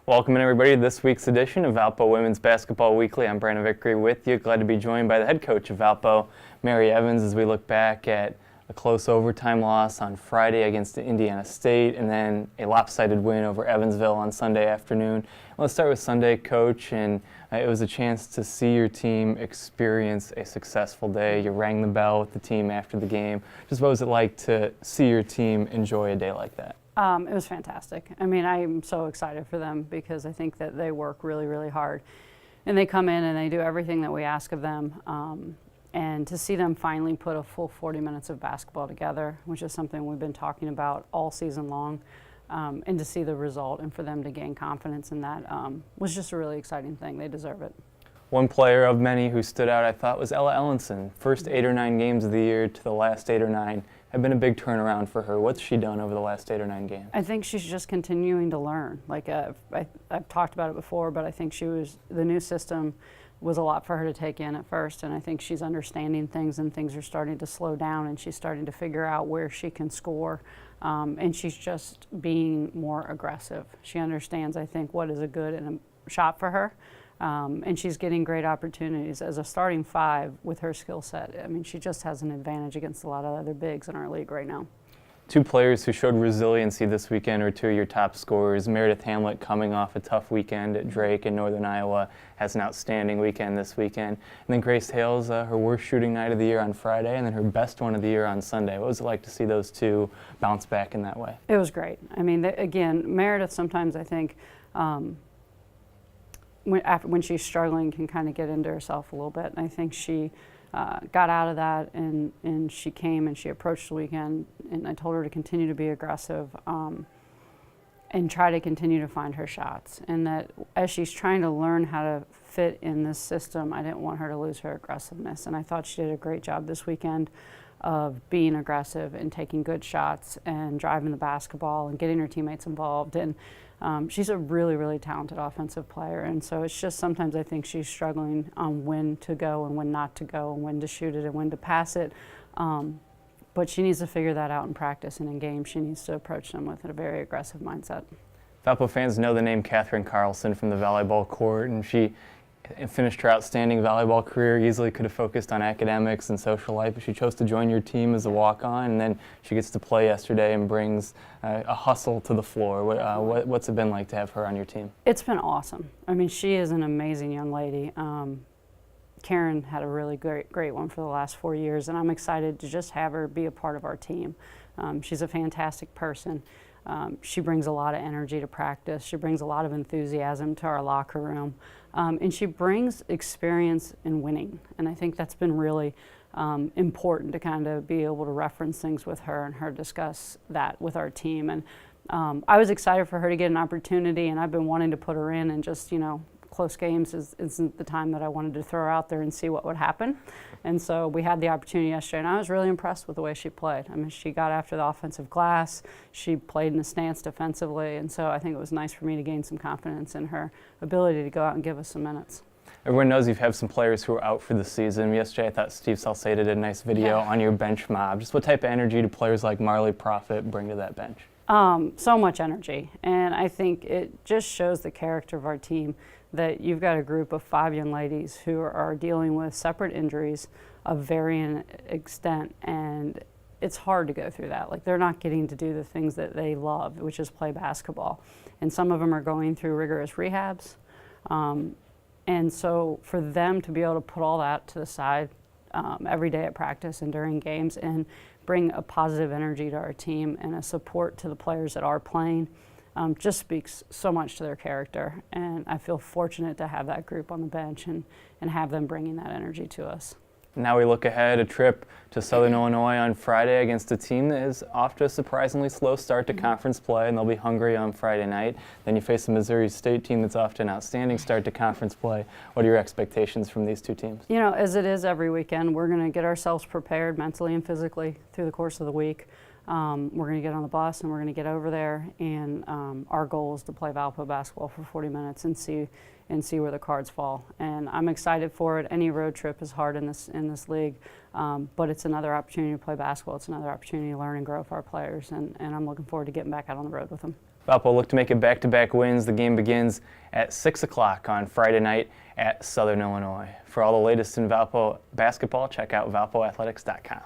Welcome everybody to this week's edition of Valpo Women's Basketball Weekly. I'm Brandon Vickery with you. Glad to be joined by the head coach of Valpo, Mary Evans, as we look back at a close overtime loss on Friday against Indiana State and then a lopsided win over Evansville on Sunday afternoon. Let's start with Sunday, Coach, and it was a chance to see your team experience a successful day. You rang the bell with the team after the game. Just what was it like to see your team enjoy a day like that? It was fantastic. I mean, I'm so excited for them because I think that they work really, really hard. And they come in and they do everything that we ask of them. And to see them finally put a full 40 minutes of basketball together, which is something we've been talking about all season long, and to see the result and for them to gain confidence in that was just a really exciting thing. They deserve it. One player of many who stood out, I thought, was Ella Ellenson. First 8 or 9 games of the year to the last 8 or 9 have been a big turnaround for her. What's she done over the last 8 or 9 games? I think she's just continuing to learn. Like I've talked about it before, but I think the new system was a lot for her to take in at first, and I think she's understanding things, and things are starting to slow down, and she's starting to figure out where she can score, and she's just being more aggressive. She understands, I think, what is a good and a shot for her. And she's getting great opportunities as a starting 5 with her skill set. I mean, she just has an advantage against a lot of other bigs in our league right now. 2 players who showed resiliency this weekend are 2 of your top scorers. Meredith Hamlet, coming off a tough weekend at Drake in Northern Iowa, has an outstanding weekend this weekend. And then Grace Hales, her worst shooting night of the year on Friday, and then her best one of the year on Sunday. What was it like to see those 2 bounce back in that way? It was great. I mean, again, Meredith sometimes, I think, when she's struggling, can kind of get into herself a little bit. And I think she got out of that, and she came and she approached the weekend, and I told her to continue to be aggressive and try to continue to find her shots. And that as she's trying to learn how to fit in this system, I didn't want her to lose her aggressiveness. And I thought she did a great job this weekend of being aggressive and taking good shots and driving the basketball and getting her teammates involved. And she's a really, really talented offensive player, and so it's just sometimes I think she's struggling on when to go and when not to go and when to shoot it and when to pass it. But she needs to figure that out in practice, and in games she needs to approach them with a very aggressive mindset. Valpo fans know the name Katherine Carlson from the volleyball court, and she finished her outstanding volleyball career. Easily could have focused on academics and social life, but she chose to join your team as a walk-on, and then she gets to play yesterday and brings a hustle to the floor. What's it been like to have her on your team? It's been awesome. I mean, she is an amazing young lady. Karen had a really great one for the last 4 years, and I'm excited to just have her be a part of our team. She's a fantastic person. She brings a lot of energy to practice. She brings a lot of enthusiasm to our locker room. And she brings experience in winning. And I think that's been really important to kind of be able to reference things with her and her discuss that with our team. And I was excited for her to get an opportunity, and I've been wanting to put her in, and just, close games isn't the time that I wanted to throw her out there and see what would happen. And so we had the opportunity yesterday, and I was really impressed with the way she played. I mean, she got after the offensive glass, she played in a stance defensively, and so I think it was nice for me to gain some confidence in her ability to go out and give us some minutes. Everyone knows you've had some players who are out for the season. Yesterday I thought Steve Salceda did a nice video on your bench mob. Just what type of energy do players like Marley Profit bring to that bench? So much energy, and I think it just shows the character of our team, that you've got a group of 5 young ladies who are dealing with separate injuries of varying extent, and it's hard to go through that. Like, they're not getting to do the things that they love, which is play basketball. And some of them are going through rigorous rehabs. And so for them to be able to put all that to the side every day at practice and during games and bring a positive energy to our team and a support to the players that are playing, just speaks so much to their character. And I feel fortunate to have that group on the bench and have them bringing that energy to us. Now we look ahead, a trip to Southern Illinois on Friday against a team that is off to a surprisingly slow start to conference play, and they'll be hungry on Friday night. Then you face the Missouri State team that's off to an outstanding start to conference play. What are your expectations from these 2 teams? As it is every weekend, we're going to get ourselves prepared mentally and physically through the course of the week. We're going to get on the bus and we're going to get over there, and our goal is to play Valpo basketball for 40 minutes and see and see where the cards fall. And I'm excited for it. Any road trip is hard in this league, but it's another opportunity to play basketball. It's another opportunity to learn and grow for our players, and I'm looking forward to getting back out on the road with them. Valpo look to make it back-to-back wins. The game begins at 6 o'clock on Friday night at Southern Illinois. For all the latest in Valpo basketball, check out valpoathletics.com.